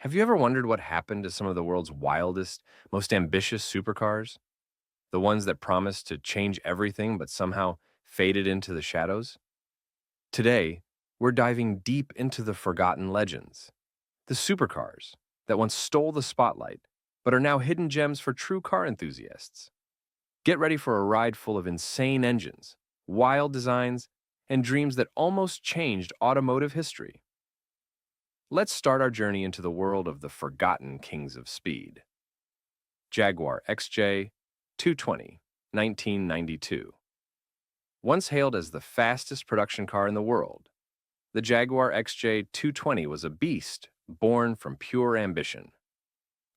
Have you ever wondered what happened to some of the world's wildest, most ambitious supercars? The ones that promised to change everything but somehow faded into the shadows? Today, we're diving deep into the forgotten legends, the supercars that once stole the spotlight but are now hidden gems for true car enthusiasts. Get ready for a ride full of insane engines, wild designs, and dreams that almost changed automotive history. Let's start our journey into the world of the forgotten kings of speed. Jaguar XJ220, 1992. Once hailed as the fastest production car in the world, the Jaguar XJ220 was a beast born from pure ambition.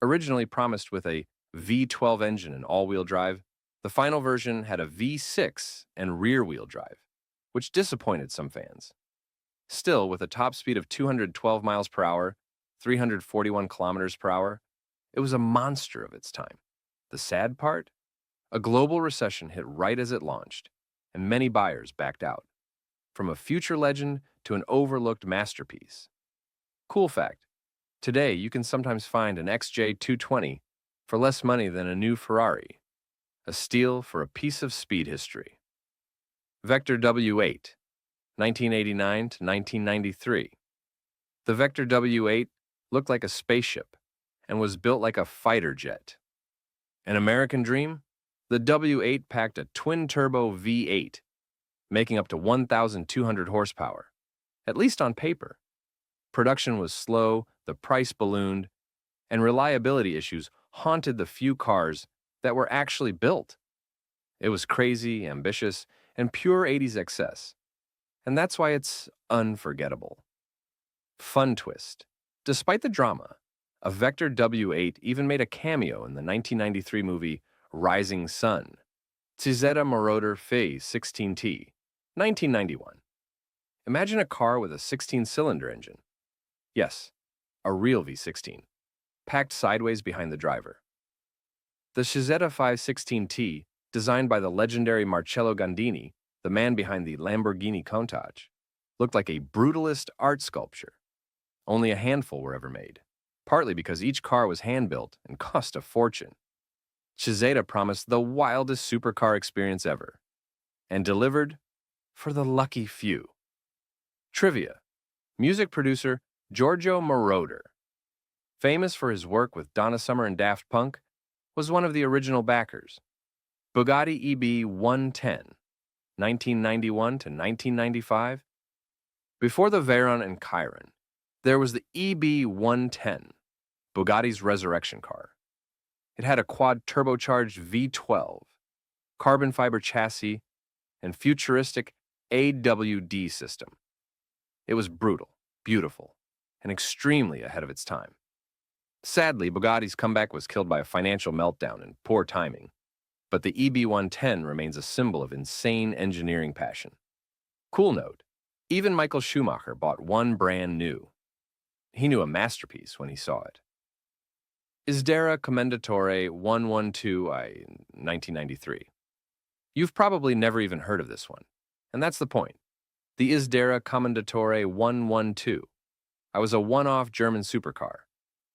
Originally promised with a V12 engine and all-wheel drive, the final version had a V6 and rear-wheel drive, which disappointed some fans. Still, with a top speed of 212 miles per hour, 341 kilometers per hour, it was a monster of its time. The sad part? A global recession hit right as it launched, and many buyers backed out. From a future legend to an overlooked masterpiece. Cool fact, today you can sometimes find an XJ220 for less money than a new Ferrari, a steal for a piece of speed history. Vector W8, 1989 to 1993. The Vector W8 looked like a spaceship and was built like a fighter jet. An American dream? The W8 packed a twin-turbo V8, making up to 1,200 horsepower, at least on paper. Production was slow, the price ballooned, and reliability issues haunted the few cars that were actually built. It was crazy, ambitious, and pure 80s excess. And that's why it's unforgettable. Fun twist. Despite the drama, a Vector W8 even made a cameo in the 1993 movie Rising Sun. Cizeta-Moroder V16T, 1991. Imagine a car with a 16-cylinder engine. Yes, a real V16, packed sideways behind the driver. The Cizeta 516T, designed by the legendary Marcello Gandini, the man behind the Lamborghini Countach, looked like a brutalist art sculpture. Only a handful were ever made, partly because each car was hand-built and cost a fortune. Cizeta promised the wildest supercar experience ever, and delivered for the lucky few. Trivia: music producer Giorgio Moroder, famous for his work with Donna Summer and Daft Punk, was one of the original backers. Bugatti EB110, 1991 to 1995. Before the Veyron and Chiron, there was the EB110, Bugatti's resurrection car. It had a quad-turbocharged V12, carbon fiber chassis, and futuristic AWD system. It was brutal, beautiful, and extremely ahead of its time. Sadly, Bugatti's comeback was killed by a financial meltdown and poor timing, but the EB110 remains a symbol of insane engineering passion. Cool note, even Michael Schumacher bought one brand new. He knew a masterpiece when he saw it. Isdera Commendatore 112 1993. You've probably never even heard of this one, and that's the point. The Isdera Commendatore 112. I was a one-off German supercar,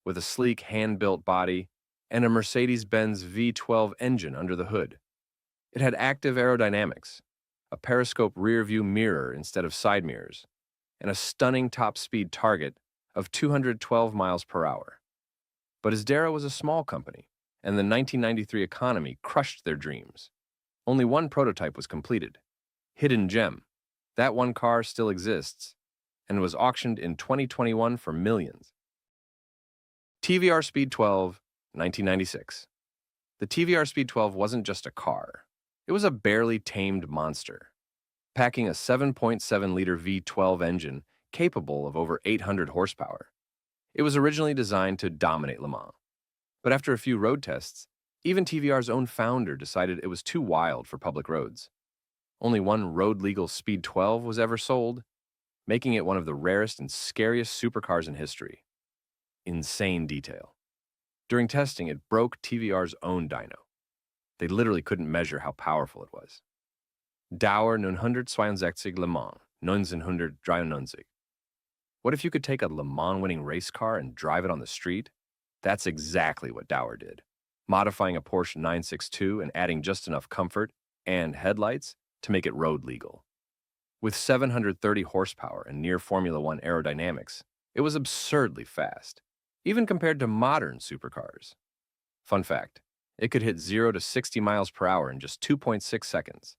with a sleek hand-built body and a Mercedes-Benz V12 engine under the hood. It had active aerodynamics, a periscope rear-view mirror instead of side mirrors, and a stunning top-speed target of 212 miles per hour. But Isdera was a small company, and the 1993 economy crushed their dreams. Only one prototype was completed. Hidden gem. That one car still exists, and was auctioned in 2021 for millions. TVR Speed 12, 1996. The TVR Speed 12 wasn't just a car. It was a barely tamed monster, packing a 7.7-liter V12 engine capable of over 800 horsepower. It was originally designed to dominate Le Mans. But after a few road tests, even TVR's own founder decided it was too wild for public roads. Only one road-legal Speed 12 was ever sold, making it one of the rarest and scariest supercars in history. Insane detail. During testing, it broke TVR's own dyno. They literally couldn't measure how powerful it was. Dauer 962 Le Mans, 1993. What if you could take a Le Mans winning race car and drive it on the street? That's exactly what Dauer did, modifying a Porsche 962 and adding just enough comfort and headlights to make it road legal. With 730 horsepower and near Formula One aerodynamics, it was absurdly fast, even compared to modern supercars. Fun fact, it could hit 0 to 60 miles per hour in just 2.6 seconds.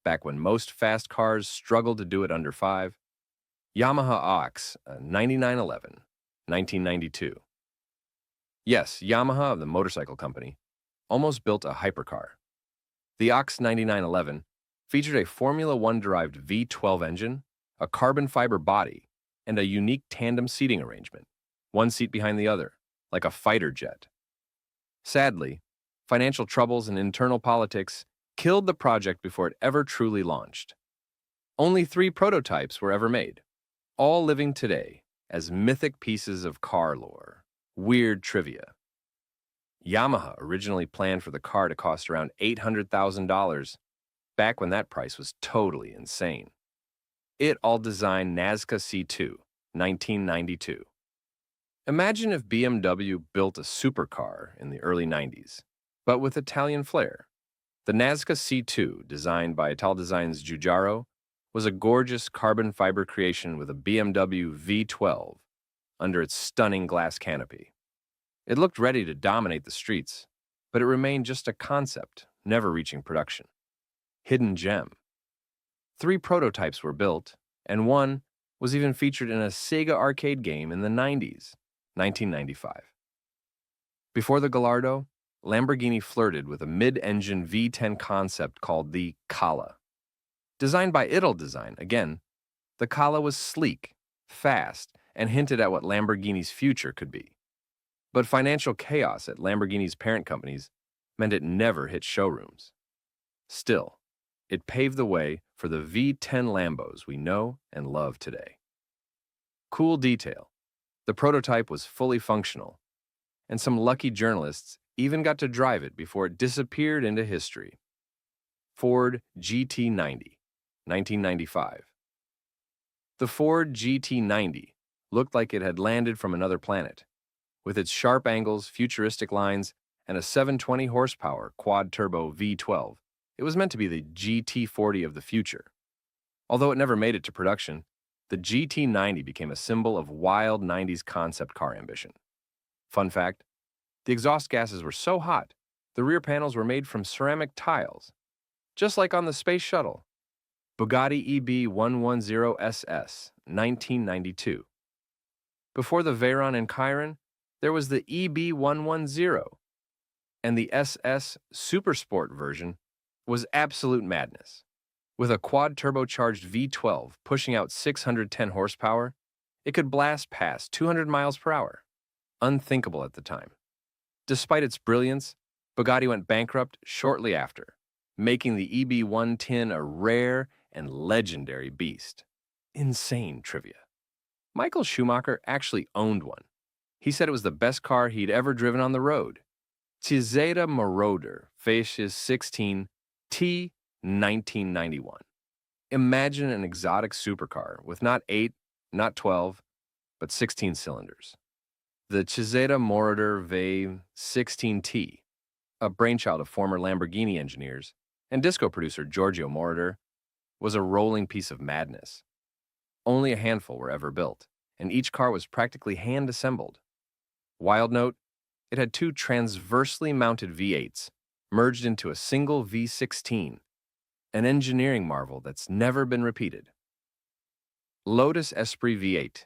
Back when most fast cars struggled to do it under 5, Yamaha OX99-11, 1992. Yes, Yamaha, the motorcycle company, almost built a hypercar. The OX99-11 featured a Formula One-derived V12 engine, a carbon fiber body, and a unique tandem seating arrangement, one seat behind the other, like a fighter jet. Sadly, financial troubles and internal politics killed the project before it ever truly launched. Only 3 prototypes were ever made, all living today as mythic pieces of car lore. Weird trivia. Yamaha originally planned for the car to cost around $800,000, back when that price was totally insane. It all designed Nazca C2, 1992. Imagine if BMW built a supercar in the early 90s, but with Italian flair. The Nazca C2, designed by Italdesign's Giugiaro, was a gorgeous carbon fiber creation with a BMW V12 under its stunning glass canopy. It looked ready to dominate the streets, but it remained just a concept, never reaching production. Hidden gem. 3 prototypes were built, and one was even featured in a Sega arcade game in the 90s, 1995. Before the Gallardo, Lamborghini flirted with a mid-engine V10 concept called the Cala. Designed by Italdesign, again, the Cala was sleek, fast, and hinted at what Lamborghini's future could be. But financial chaos at Lamborghini's parent companies meant it never hit showrooms. Still, it paved the way for the V10 Lambos we know and love today. Cool detail. The prototype was fully functional, and some lucky journalists even got to drive it before it disappeared into history. Ford GT90, 1995. The Ford GT90 looked like it had landed from another planet. With its sharp angles, futuristic lines, and a 720 horsepower quad-turbo V12, it was meant to be the GT40 of the future. Although it never made it to production, the GT90 became a symbol of wild 90s concept car ambition. Fun fact, the exhaust gases were so hot, the rear panels were made from ceramic tiles, just like on the Space Shuttle. Bugatti EB110 SS, 1992. Before the Veyron and Chiron, there was the EB110, and the SS Supersport version was absolute madness. With a quad-turbocharged V12 pushing out 610 horsepower, it could blast past 200 miles per hour. Unthinkable at the time. Despite its brilliance, Bugatti went bankrupt shortly after, making the EB110 a rare and legendary beast. Insane trivia. Michael Schumacher actually owned one. He said it was the best car he'd ever driven on the road. Cizeta-Moroder V16T, 1991. Imagine an exotic supercar with not 8, not 12, but 16 cylinders. The Cizeta-Moroder V16T, a brainchild of former Lamborghini engineers and disco producer Giorgio Moroder, was a rolling piece of madness. Only a handful were ever built, and each car was practically hand-assembled. Wild note, it had 2 transversely mounted V8s merged into a single V16, an engineering marvel that's never been repeated. Lotus Esprit V8,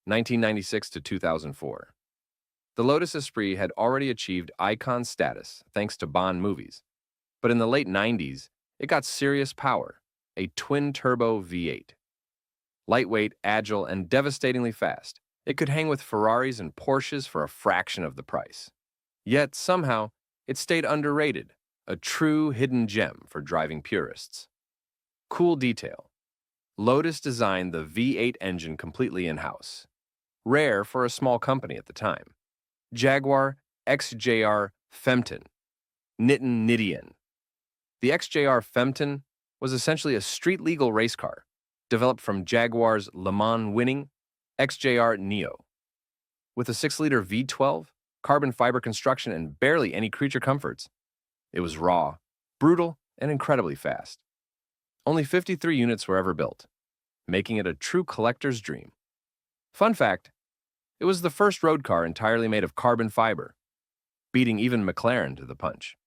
1996 to 2004. The Lotus Esprit had already achieved icon status thanks to Bond movies, but in the late 90s, it got serious power, a twin-turbo V8. Lightweight, agile, and devastatingly fast, it could hang with Ferraris and Porsches for a fraction of the price. Yet, somehow, it stayed underrated, a true hidden gem for driving purists. Cool detail. Lotus designed the V8 engine completely in-house, rare for a small company at the time. Jaguar XJ220, Nittien. The XJ220 was essentially a street-legal race car, developed from Jaguar's Le Mans winning XJR Neo. With a 6-liter V12, carbon fiber construction, and barely any creature comforts, it was raw, brutal, and incredibly fast. Only 53 units were ever built, making it a true collector's dream. Fun fact, it was the first road car entirely made of carbon fiber, beating even McLaren to the punch.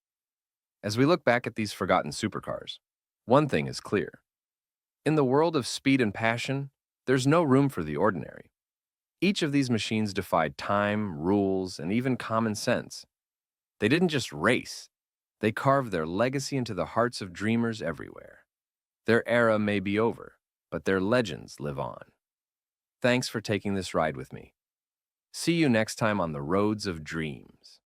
As we look back at these forgotten supercars, one thing is clear. In the world of speed and passion, there's no room for the ordinary. Each of these machines defied time, rules, and even common sense. They didn't just race, they carved their legacy into the hearts of dreamers everywhere. Their era may be over, but their legends live on. Thanks for taking this ride with me. See you next time on the Roads of Dreams.